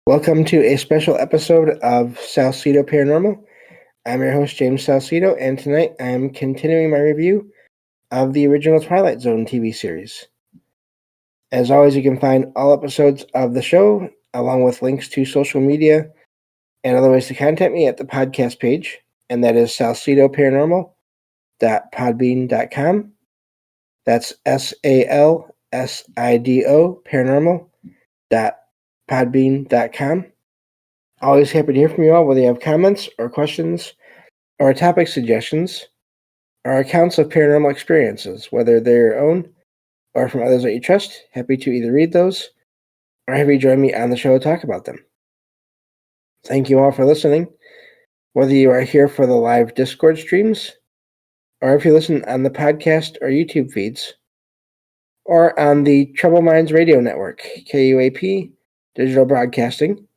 Welcome to a special episode of Salsidoparanormal. I'm your host, James Salsido, and tonight I'm continuing my review of the original Twilight Zone TV series. As always, you can find all episodes of the show, along with links to social media and other ways to contact me at the podcast page, and that is salsidoparanormal.podbean.com. That's SALSIDO paranormal.podbean.com. Always happy to hear from you all, whether you have comments or questions or topic suggestions or accounts of paranormal experiences, whether they're your own or from others that you trust. Happy to either read those or have you join me on the show to talk about them. Thank you all for listening, whether you are here for the live Discord streams or if you listen on the podcast or YouTube feeds or on the Troubled Minds Radio Network, KUAP Digital Broadcasting.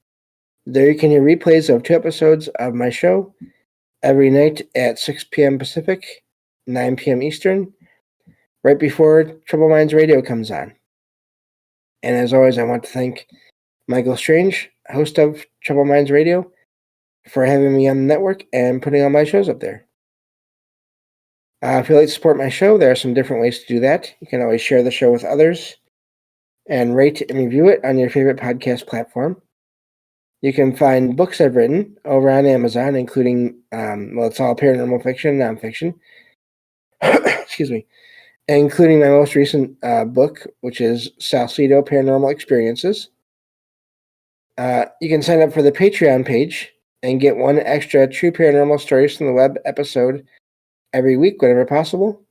There you can hear replays of 2 episodes of my show every night at 6 p.m. Pacific, 9 p.m. Eastern, right before Troubled Minds Radio comes on. And as always, I want to thank Michael Strange, host of Troubled Minds Radio, for having me on the network and putting all my shows up there. If you'd like to support my show, there are some different ways to do that. You can always share the show with others and rate and review it on your favorite podcast platform. You can find books I've written over on Amazon, including, it's all paranormal fiction, nonfiction. Excuse me. Including my most recent book, which is Salsido Paranormal Experiences. You can sign up for the Patreon page and get 1 extra True Paranormal Stories from the Web episode every week, whenever possible.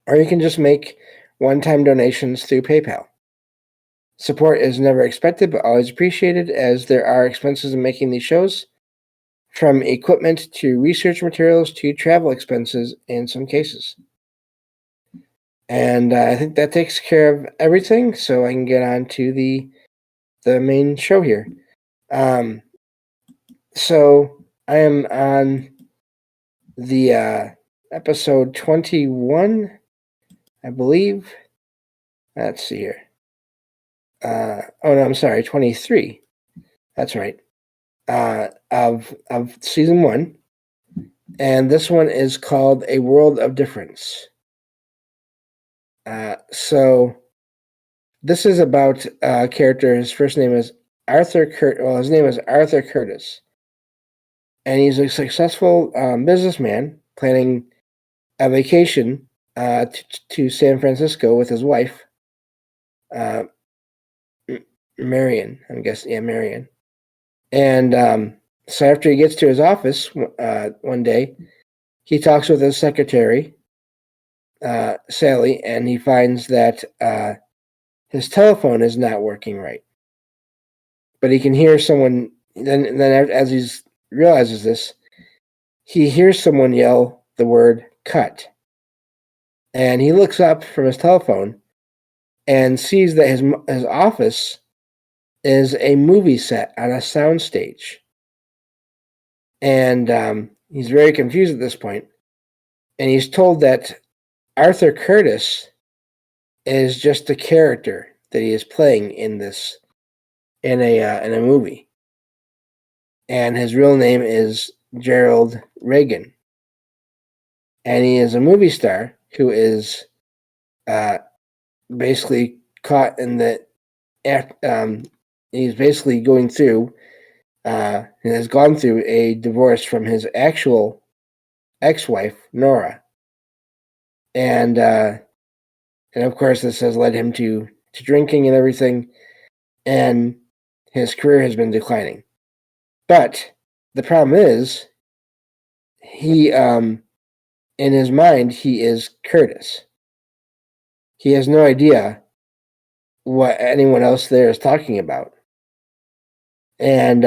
Or you can just make one-time donations through PayPal. Support is never expected, but always appreciated, as there are expenses in making these shows, from equipment to research materials to travel expenses in some cases. And I think that takes care of everything, so I can get on to the main show here. So I am on the episode 21, I believe. Let's see here. 23. That's right. Of season 1. And this one is called A World of Difference. So this is about a character. His first name is his name is Arthur Curtis. And he's a successful businessman planning a vacation to San Francisco with his wife, Marion, I'm guessing. Yeah, Marion. And so after he gets to his office one day, he talks with his secretary, Sally, and he finds that his telephone is not working right. But he can hear someone, then as he realizes this, he hears someone yell the word "cut." And he looks up from his telephone and sees that his office is a movie set on a soundstage. And he's very confused at this point. And he's told that Arthur Curtis is just a character that he is playing in a movie. And his real name is Gerald Reagan. And he is a movie star who is basically caught in the he's basically going through and has gone through a divorce from his actual ex-wife, Nora. And of course this has led him to drinking and everything, and his career has been declining. But the problem is, he in his mind, he is Curtis. He has no idea what anyone else there is talking about. And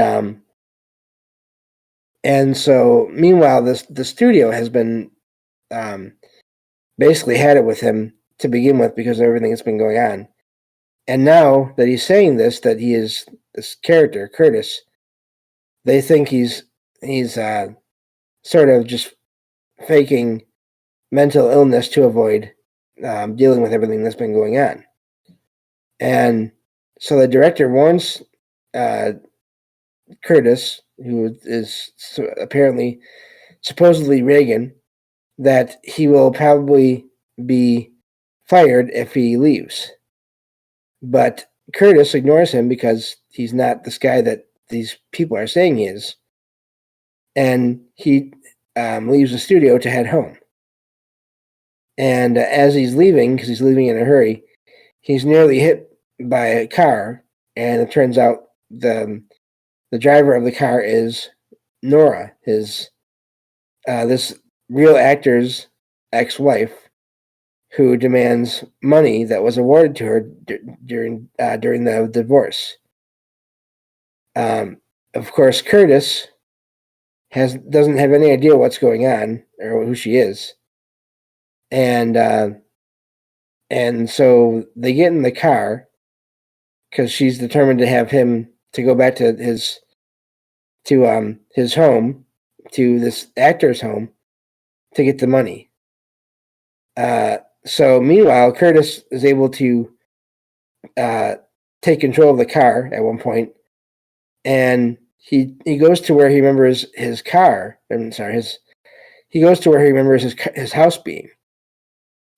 so meanwhile, the studio has been basically had it with him to begin with because of everything that's been going on. And now that he's saying this, that he is this character, Curtis, they think he's sort of just faking mental illness to avoid dealing with everything that's been going on. And so the director warns Curtis, who is apparently supposedly Reagan, that he will probably be fired if he leaves. But Curtis ignores him because he's not this guy that these people are saying he is. And he leaves the studio to head home. And as he's leaving, because he's leaving in a hurry, he's nearly hit by a car. And it turns out the driver of the car is Nora, his this real actor's ex-wife, who demands money that was awarded to her during the divorce. Of course, Curtis doesn't have any idea what's going on or who she is, and so they get in the car because she's determined to have him to go back to his home, to this actor's home, to get the money. So meanwhile, Curtis is able to take control of the car at one point, and he goes to where he remembers his car. He goes to where he remembers his house being,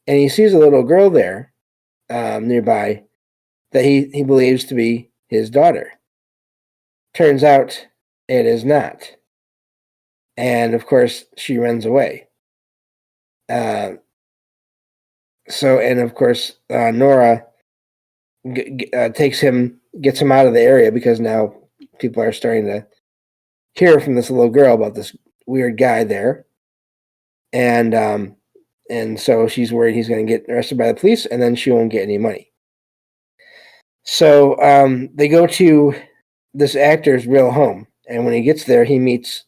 and he sees a little girl there nearby that he believes to be his daughter. Turns out it is not, and of course she runs away. Nora gets him out of the area because now people are starting to hear from this little girl about this weird guy there, and so she's worried he's going to get arrested by the police, and then she won't get any money. So they go to this actor's real home, and when he gets there, he meets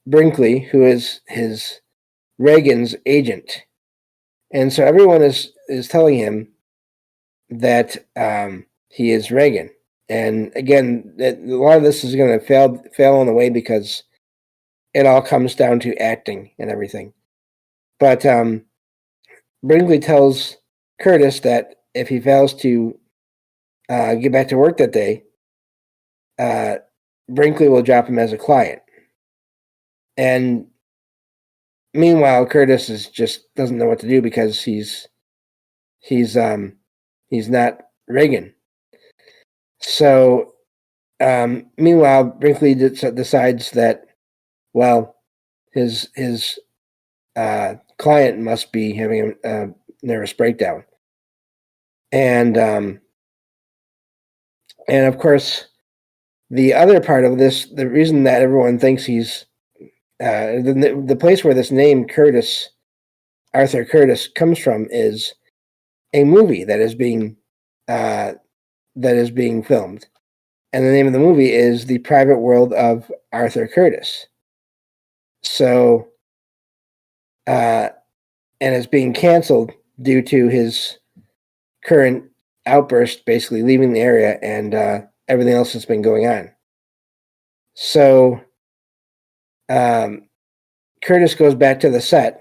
Brinkley, who is his Reagan's agent. And so everyone is telling him that he is Reagan. And again, a lot of this is going to fail on the way because it all comes down to acting and everything. But Brinkley tells Curtis that if he fails to get back to work that day, Brinkley will drop him as a client. And meanwhile, Curtis doesn't know what to do because he's not Reagan. So meanwhile, Brinkley decides that, well, his client must be having a nervous breakdown, and of course, the other part of this, the reason that everyone thinks he's the place where this name Curtis, Arthur Curtis, comes from is a movie that is being filmed, and the name of the movie is The Private World of Arthur Curtis. So, and it's being canceled due to his current outburst, basically leaving the area and everything else that's been going on. So, Curtis goes back to the set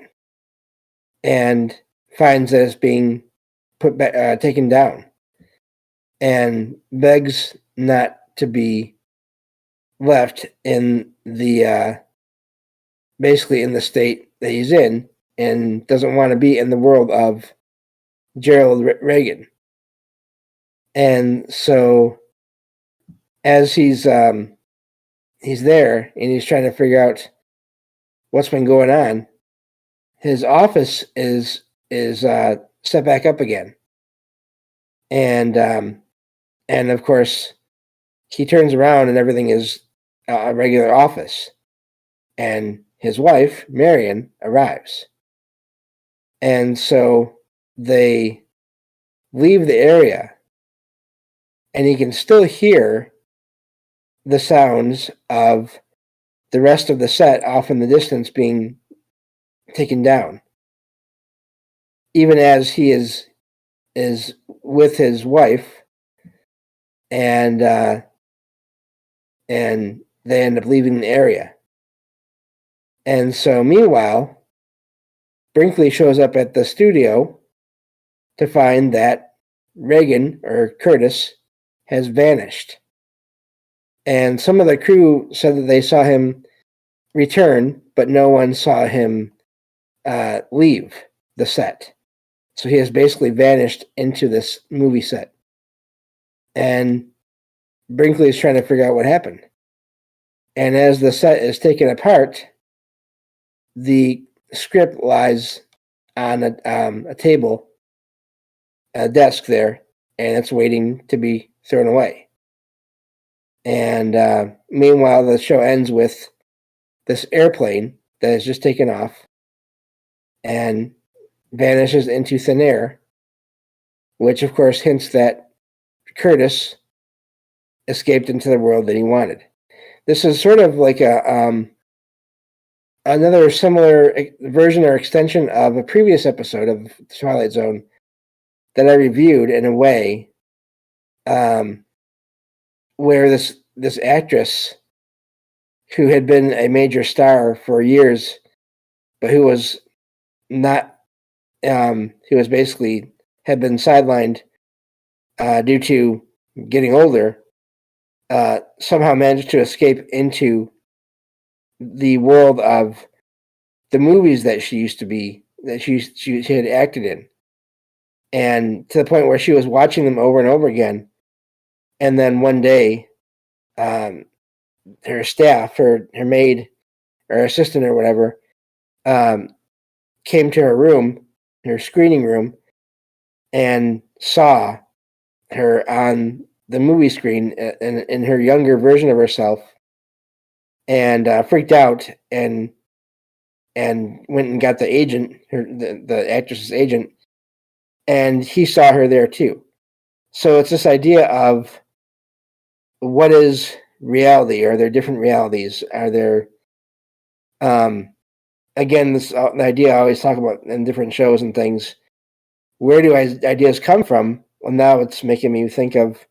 and finds that it's being taken down, and begs not to be left in the basically in the state that he's in, and doesn't want to be in the world of Gerald Reagan. And so as he's there and he's trying to figure out what's been going on, his office is set back up again. And of course he turns around and everything is a regular office. And his wife, Marion, arrives. And so they leave the area, and he can still hear the sounds of the rest of the set off in the distance being taken down, even as he is with his wife, and they end up leaving the area. And so meanwhile, Brinkley shows up at the studio to find that Reagan, or Curtis, has vanished. And some of the crew said that they saw him return, but no one saw him leave the set. So he has basically vanished into this movie set. And Brinkley is trying to figure out what happened. And as the set is taken apart, the script lies on a table, a desk there, and it's waiting to be thrown away. And meanwhile, the show ends with this airplane that is just taken off and vanishes into thin air, which of course hints that Curtis escaped into the world that he wanted. This is sort of like another similar version or extension of a previous episode of The Twilight Zone that I reviewed in a way, where this actress who had been a major star for years, but who was not, who was basically had been sidelined due to getting older, somehow managed to escape into the world of the movies that she used to be, that she had acted in, and to the point where she was watching them over and over again. And then one day, her staff, her maid or assistant or whatever, came to her room, her screening room, and saw her on the movie screen in her younger version of herself, and freaked out and went and got the agent, the actress's agent, and he saw her there too. So it's this idea of what is reality? Are there different realities? Are there, again, this the idea I always talk about in different shows and things. Where do ideas come from? Well, now it's making me think of,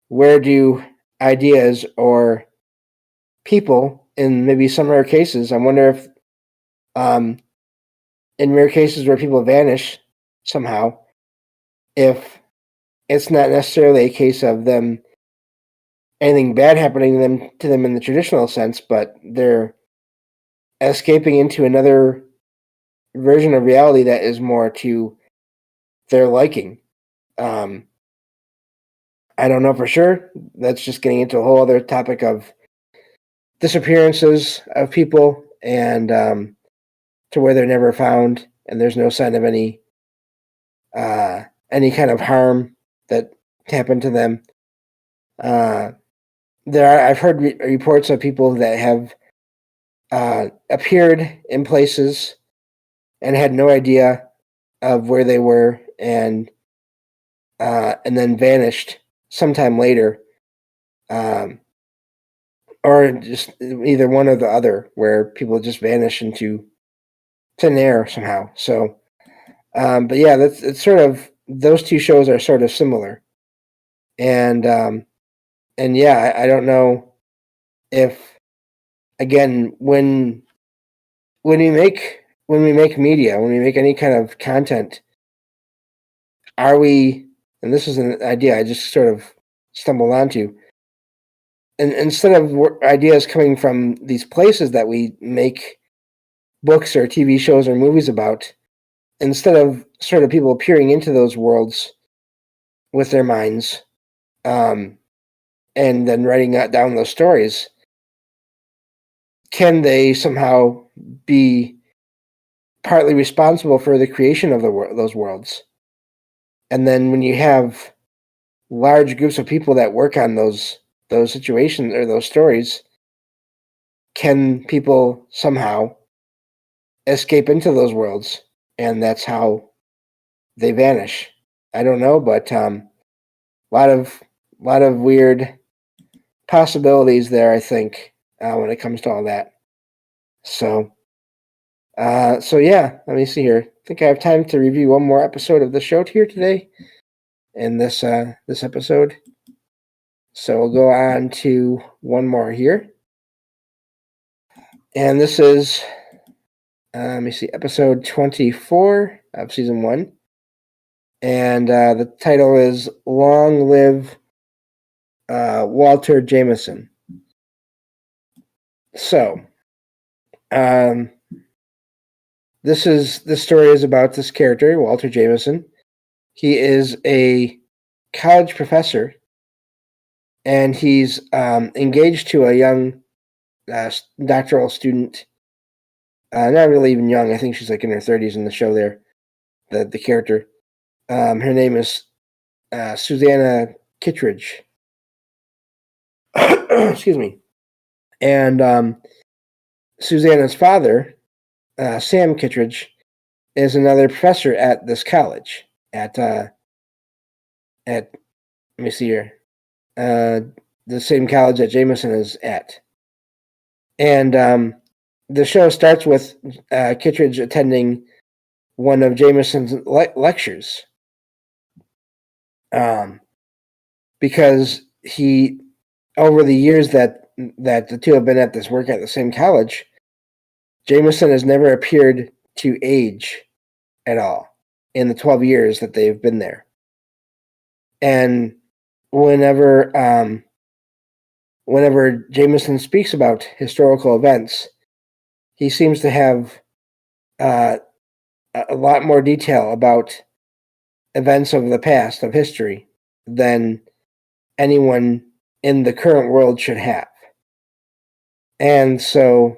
where do ideas or people, in maybe some rare cases, I wonder if, in rare cases where people vanish somehow, if it's not necessarily a case of them, anything bad happening to them in the traditional sense, but they're escaping into another version of reality that is more to their liking. I don't know for sure. That's just getting into a whole other topic of disappearances of people, and to where they're never found, and there's no sign of any kind of harm that happened to them. I've heard reports of people that have appeared in places and had no idea of where they were, and then vanished sometime later, or just either one or the other, where people just vanish into thin air somehow. So, but yeah, it's sort of, those two shows are sort of similar, and yeah, I don't know if, again, when we make media, when we make any kind of content, are we, and this is an idea I just sort of stumbled onto, and instead of ideas coming from these places that we make books or TV shows or movies about, instead of sort of people peering into those worlds with their minds, and then writing down those stories, can they somehow be partly responsible for the creation of those worlds? And then when you have large groups of people that work on those situations or those stories, can people somehow escape into those worlds, and that's how they vanish? I don't know, but a lot of weird possibilities there, I think, when it comes to all that. So yeah, let me see here. I think I have time to review one more episode of the show here today in this episode. So we'll go on to one more here. And this is, let me see, episode 24 of season 1. And the title is Long Live Walter Jameson. So, this story is about this character, Walter Jameson. He is a college professor, and he's engaged to a young doctoral student. Not really even young. I think she's like in her 30s in the show there, the character. Her name is Susanna Kittredge. Excuse me. And Susanna's father, Sam Kittredge, is another professor at this college. Let me see here. The same college that Jameson is at. And the show starts with Kittredge attending one of Jameson's lectures. Because he, over the years that the two have been at this work at the same college, Jameson has never appeared to age at all in the 12 years that they've been there. And whenever Jameson speaks about historical events, he seems to have a lot more detail about events of the past, of history, than anyone in the current world should have. And so,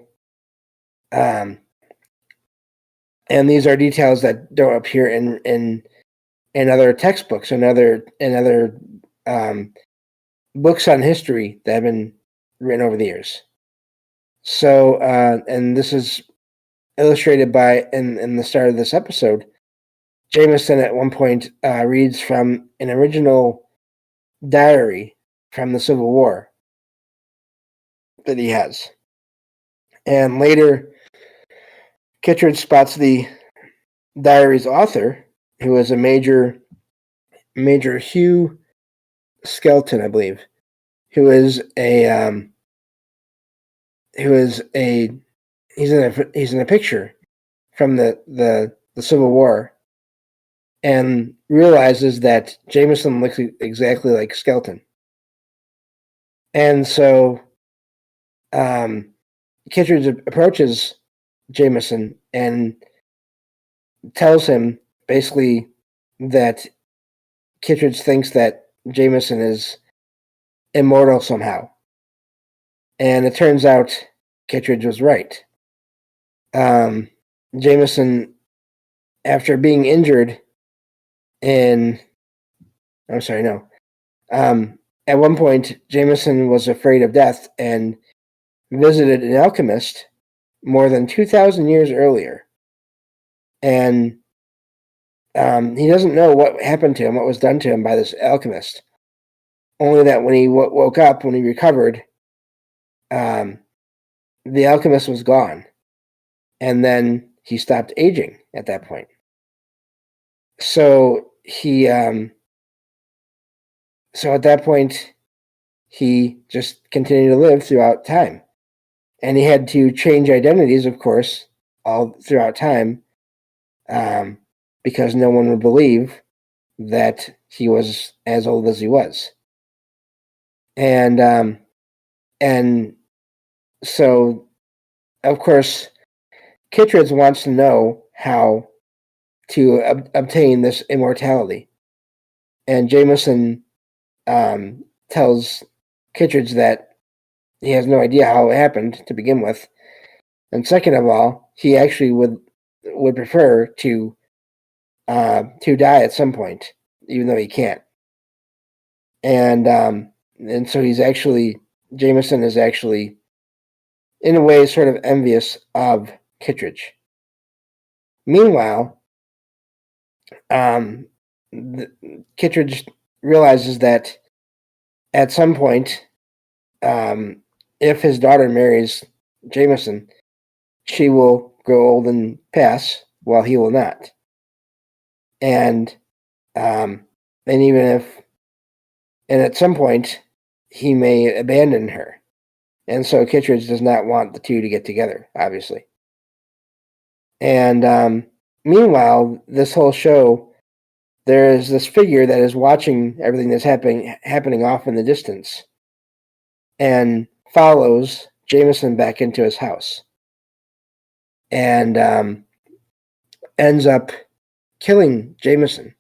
and these are details that don't appear in other textbooks and other books on history that have been written over the years. So, and this is illustrated by, in the start of this episode, Jameson at one point reads from an original diary from the Civil War that he has. And later, Kittredge spots the diary's author, who is a Major Hugh Skelton, I believe, he's in a picture from the Civil War, and realizes that Jameson looks exactly like Skelton. And so Kittredge approaches Jameson and tells him basically that Kittredge thinks that Jameson is immortal somehow. And it turns out Kittredge was right. Jameson, after being injured at one point, Jameson was afraid of death and visited an alchemist more than 2,000 years earlier. And he doesn't know what happened to him, what was done to him by this alchemist. Only that when he woke up, when he recovered, the alchemist was gone. And then he stopped aging at that point. So so at that point, he just continued to live throughout time. And he had to change identities, of course, all throughout time, because no one would believe that he was as old as he was. And so, of course, Kittredge wants to know how to obtain this immortality. And Jameson tells Kittredge that he has no idea how it happened to begin with. And second of all, he actually would prefer to die at some point, even though he can't. And so Jameson is actually, in a way, sort of envious of Kittredge. Meanwhile, Kittredge realizes that at some point, if his daughter marries Jameson, she will grow old and pass, while he will not. And at some point, he may abandon her. And so Kittredge does not want the two to get together, obviously. And meanwhile, this whole show there is this figure that is watching everything that's happening off in the distance and follows Jameson back into his house and ends up killing Jameson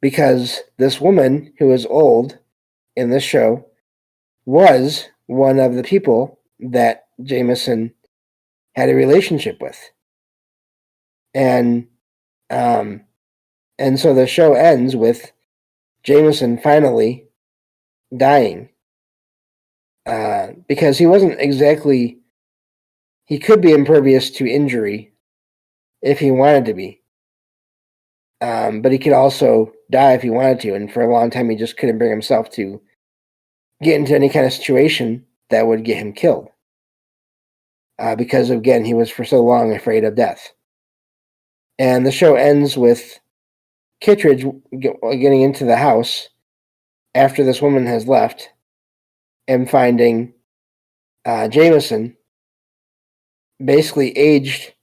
because this woman who is old in this show was one of the people that Jameson had a relationship with. And so the show ends with Jameson finally dying. Because he wasn't exactly... He could be impervious to injury if he wanted to be. But he could also die if he wanted to. And for a long time, he just couldn't bring himself to get into any kind of situation that would get him killed. Because, again, he was for so long afraid of death. And the show ends with Kittredge getting into the house after this woman has left and finding Jameson basically aged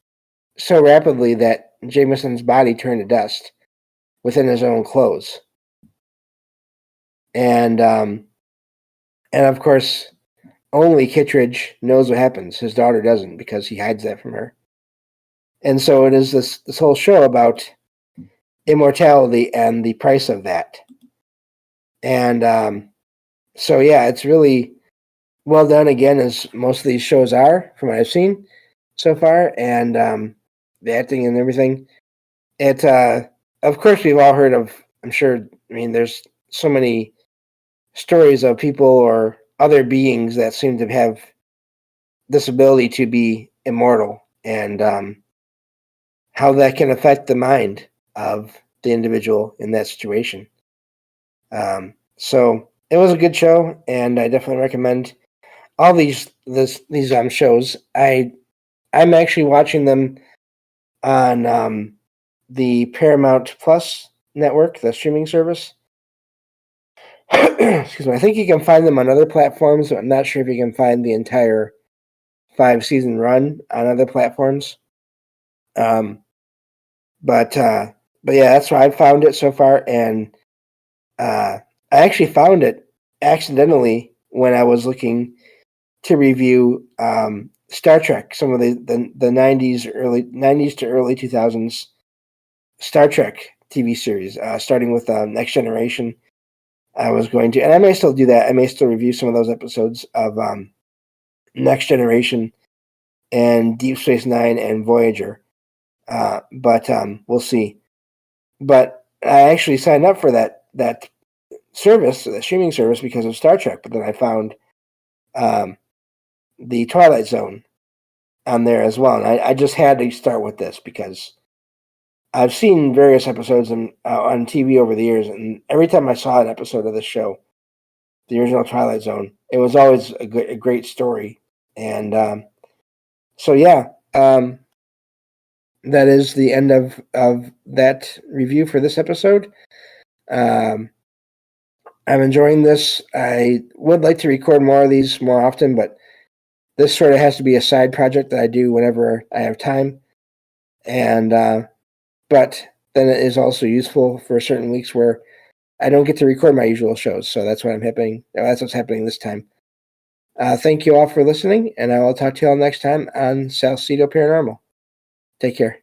so rapidly that Jameson's body turned to dust within his own clothes. And of course, only Kittredge knows what happens. His daughter doesn't, because he hides that from her. And so it is this whole show about immortality and the price of that. And so, yeah, it's really well done, again, as most of these shows are, from what I've seen so far, and the acting and everything. It, of course, we've all heard of, I'm sure, there's so many stories of people or other beings that seem to have this ability to be immortal, and how that can affect the mind of the individual in that situation. So it was a good show, and I definitely recommend all these shows. I'm actually watching them on the Paramount Plus network, the streaming service. Excuse me. I think you can find them on other platforms, but I'm not sure if you can find the entire 5-season run on other platforms. But yeah, that's where I've found it so far, and I actually found it accidentally when I was looking to review Star Trek, some of the 90s to early 2000s Star Trek TV series, starting with Next Generation. I was going to, and I may still do that. I may still review some of those episodes of Next Generation and Deep Space Nine and Voyager. But we'll see. But I actually signed up for that service, the streaming service, because of Star Trek. But then I found the Twilight Zone on there as well, and I just had to start with this because I've seen various episodes on TV over the years, and every time I saw an episode of this show, the original Twilight Zone, it was always a great story. And so, yeah, that is the end of that review for this episode. I'm enjoying this. I would like to record more of these more often, but this sort of has to be a side project that I do whenever I have time. And but then it is also useful for certain weeks where I don't get to record my usual shows. So that's what that's what's happening this time. Thank you all for listening, and I will talk to you all next time on Salsidoparanormal. Take care.